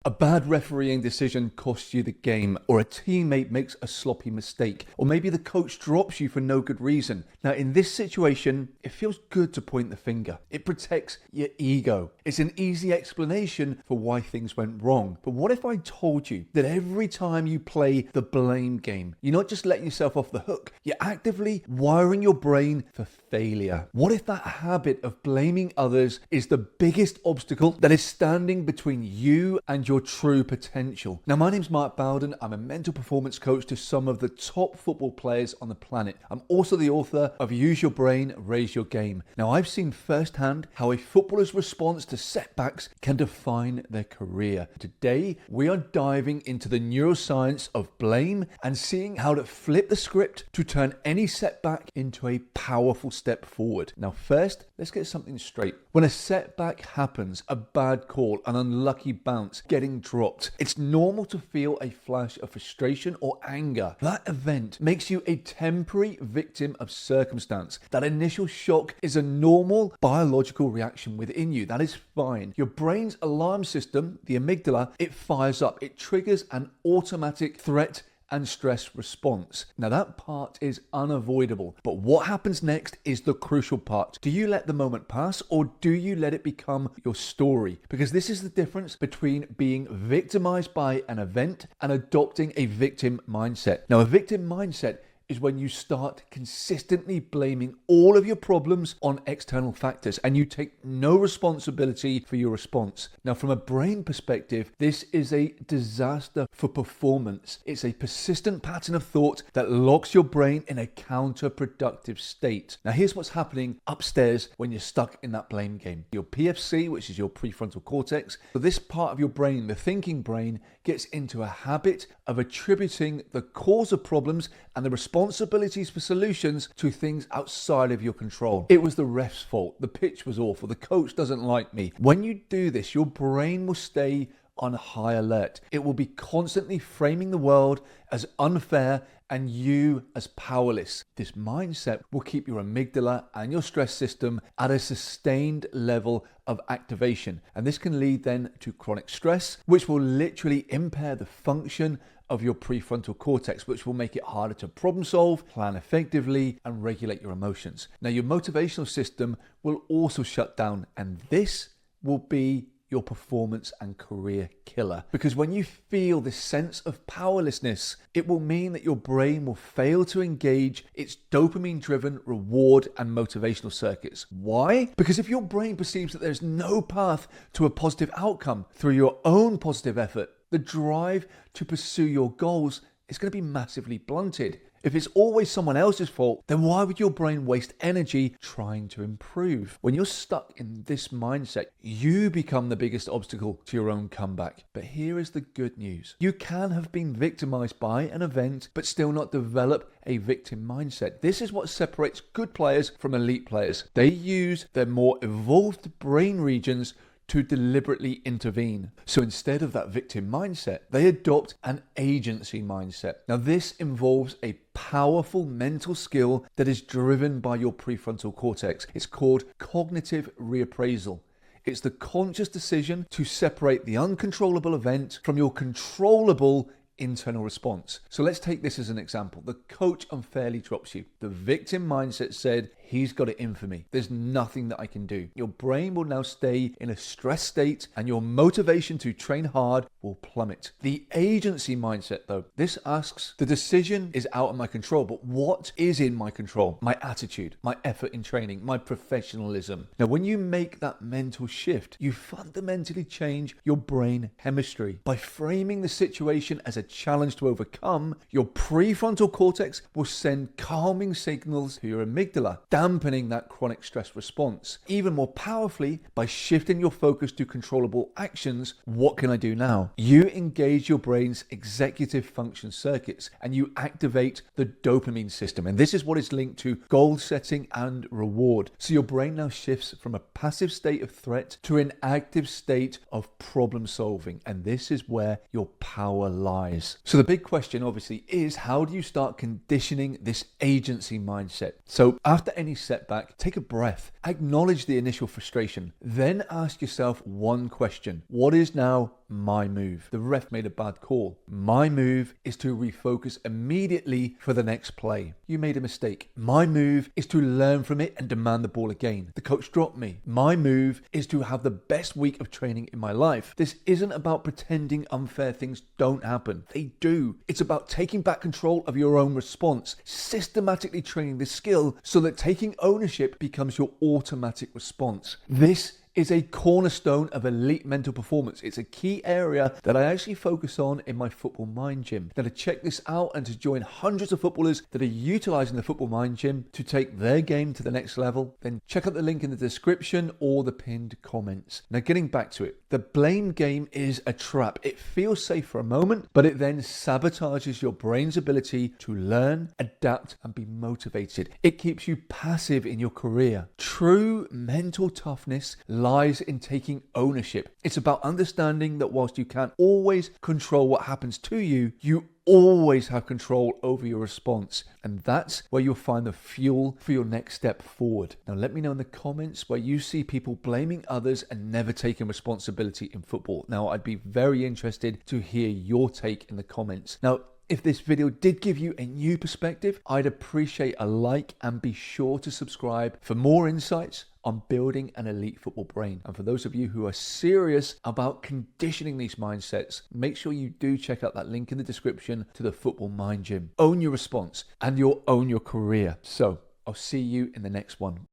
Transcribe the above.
A bad refereeing decision costs you the game, or a teammate makes a sloppy mistake, or maybe the coach drops you for no good reason. Now, in this situation, it feels good to point the finger. It protects your ego. It's an easy explanation for why things went wrong. But what if I told you that every time you play the blame game, you're not just letting yourself off the hook, you're actively wiring your brain for failure? What if that habit of blaming others is the biggest obstacle that is standing between you and your true potential? Now, my name's Mark Bowden. I'm a mental performance coach to some of the top football players on the planet. I'm also the author of Use Your Brain, Raise Your Game. Now, I've seen firsthand how a footballer's response to setbacks can define their career. Today, we are diving into the neuroscience of blame and seeing how to flip the script to turn any setback into a powerful step forward. Now, first, let's get something straight. When a setback happens, a bad call, an unlucky bounce, getting dropped, it's normal to feel a flash of frustration or anger. That event makes you a temporary victim of circumstance. That initial shock is a normal biological reaction within you. That is fine. Your brain's alarm system, the amygdala, it fires up. It triggers an automatic threat and stress response. Now, that part is unavoidable, but what happens next is the crucial part. Do you let the moment pass, or do you let it become your story? Because this is the difference between being victimized by an event and adopting a victim mindset. Now, a victim mindset is when you start consistently blaming all of your problems on external factors and you take no responsibility for your response. Now, from a brain perspective, this is a disaster for performance. It's a persistent pattern of thought that locks your brain in a counterproductive state. Now, here's what's happening upstairs when you're stuck in that blame game. Your PFC, which is your prefrontal cortex, so this part of your brain, the thinking brain, gets into a habit of attributing the cause of problems and the responsibilities for solutions to things outside of your control. It was the ref's fault. The pitch was awful. The coach doesn't like me. When you do this, your brain will stay on high alert. It will be constantly framing the world as unfair and you as powerless. This mindset will keep your amygdala and your stress system at a sustained level of activation. And this can lead then to chronic stress, which will literally impair the function of your prefrontal cortex, which will make it harder to problem solve, plan effectively, and regulate your emotions. Now, your motivational system will also shut down, and this will be your performance and career killer. Because when you feel this sense of powerlessness, it will mean that your brain will fail to engage its dopamine-driven reward and motivational circuits. Why? Because if your brain perceives that there's no path to a positive outcome through your own positive effort, the drive to pursue your goals is going to be massively blunted. If it's always someone else's fault, then why would your brain waste energy trying to improve? When you're stuck in this mindset, you become the biggest obstacle to your own comeback. But here is the good news. You can have been victimized by an event, but still not develop a victim mindset. This is what separates good players from elite players. They use their more evolved brain regions to deliberately intervene. So instead of that victim mindset, they adopt an agency mindset. Now, this involves a powerful mental skill that is driven by your prefrontal cortex. It's called cognitive reappraisal. It's the conscious decision to separate the uncontrollable event from your controllable internal response. So let's take this as an example. The coach unfairly drops you. The victim mindset said, he's got it in for me. There's nothing that I can do. Your brain will now stay in a stress state and your motivation to train hard will plummet. The agency mindset, though, this asks, the decision is out of my control, but what is in my control? My attitude, my effort in training, my professionalism. Now, when you make that mental shift, you fundamentally change your brain chemistry. By framing the situation as a challenge to overcome, your prefrontal cortex will send calming signals to your amygdala, dampening that chronic stress response. Even more powerfully, by shifting your focus to controllable actions, what can I do now? You engage your brain's executive function circuits and you activate the dopamine system. And this is what is linked to goal setting and reward. So your brain now shifts from a passive state of threat to an active state of problem solving. And this is where your power lies. So the big question obviously is, how do you start conditioning this agency mindset? So after any setback, take a breath, acknowledge the initial frustration, then ask yourself one question: what is now my move. The ref made a bad call. My move is to refocus immediately for the next play. You made a mistake. My move is to learn from it and demand the ball again. The coach dropped me. My move is to have the best week of training in my life. This isn't about pretending unfair things don't happen. They do. It's about taking back control of your own response, systematically training this skill so that taking ownership becomes your automatic response. This is a cornerstone of elite mental performance. It's a key area that I actually focus on in my Football Mind Gym. Now, to check this out and to join hundreds of footballers that are utilizing the Football Mind Gym to take their game to the next level, then check out the link in the description or the pinned comments. Now, getting back to it, the blame game is a trap. It feels safe for a moment, but it then sabotages your brain's ability to learn, adapt, and be motivated. It keeps you passive in your career. True mental toughness lies in taking ownership. It's about understanding that whilst you can't always control what happens to you, you always have control over your response. And that's where you'll find the fuel for your next step forward. Now, let me know in the comments where you see people blaming others and never taking responsibility in football. Now, I'd be very interested to hear your take in the comments. Now, if this video did give you a new perspective, I'd appreciate a like and be sure to subscribe for more insights on building an elite football brain. And for those of you who are serious about conditioning these mindsets, make sure you do check out that link in the description to the Football Mind Gym. Own your response and you'll own your career. So I'll see you in the next one.